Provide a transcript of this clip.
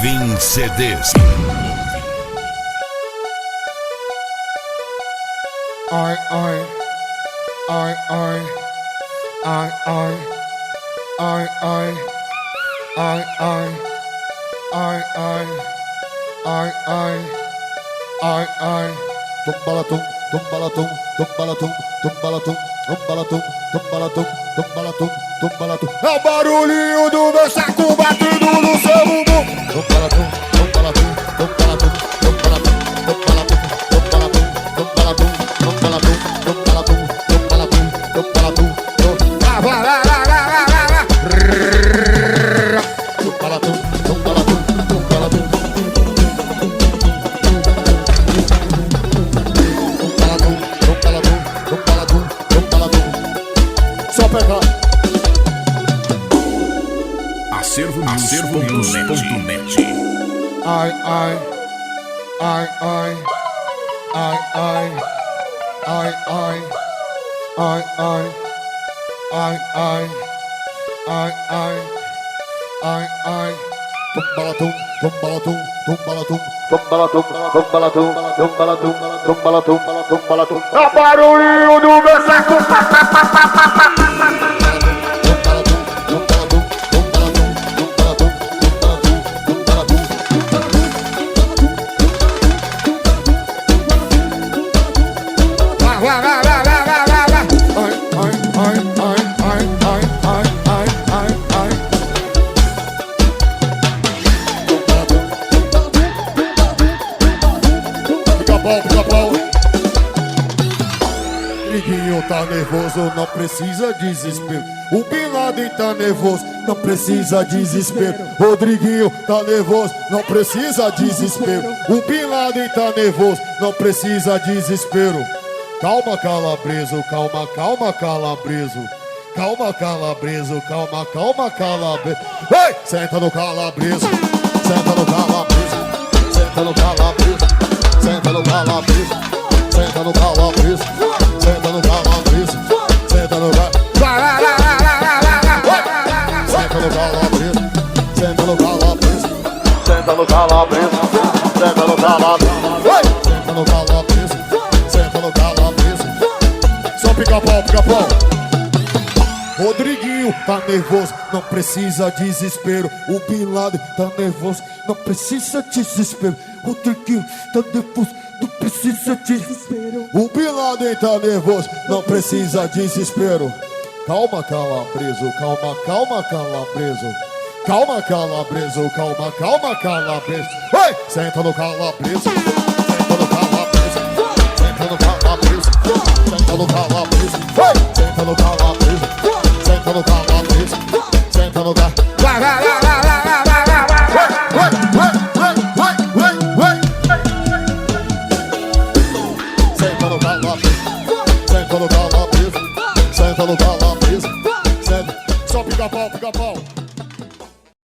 Vim CDs. Ai, ai, ai, ai, ai, ai, ai, ai, ai, ai, ai, ai, ai, ai, ai, ai. Tumbalatum, tumbalatum, tumbalatum, tumbalatum, tumbalatum, tumbalatum, tumbalatum, tumbalatum. É o barulhinho do meu saco batendo no seu bumbum. Tumbalatum, tumbalatum, tumbalatum, tumbalatum, tumbalatum, tumbalatum, tumbalatum, tumbalatum, tumbalatum, tumbalatum, tumbalatum. Vai, vai, vai, vai, vai, vai, vai. Tumbalatum, tumbalatum, tumbalatum. Só pegar. Acervo.net. Ai, ai, ai, ai, ai, ai, ai, ai, ai, ai, ai, ai, ai, ai, ai, ai. Tumbalatum, tumbalatum, tumbalatum, tumbalatum, tumbalatum, tumbalatum, tumbalatum, tumbalatum. É o barulhinho do meu saco. Rodriguinho tá nervoso, não precisa desespero. O Bin Laden tá nervoso, não precisa desespero. Rodriguinho tá nervoso, não precisa desespero. O Bin Laden tá nervoso, não precisa desespero. Calma, Calabreso, calma, calma, Calabreso. Calma, Calabreso, calma, calma, Calabreso. Ei! Senta no Calabreso, senta no Calabreso, senta no Calabreso, senta no Calabreso, senta no Calabreso, senta no Calabreso, senta no Calabreso. Senta no Calabreso, senta no Calabreso, senta no Calabreso, senta no Calabreso, senta no Calabreso, senta no Calabreso. Só pica-pau, pica-pau. Rodriguinho tá nervoso, não precisa desespero. O Bin Laden tá nervoso, não precisa desespero. Rodriguinho tá nervoso, não precisa desespero. O Bin Laden tá nervoso, não precisa desespero. Calma, Calabreso, calma, calma, Calabreso. Calma, Calabreso, calma, calma, Calabreso. Ei! Senta no Calabreso, senta no Calabreso, senta no Calabreso, senta no Calabreso.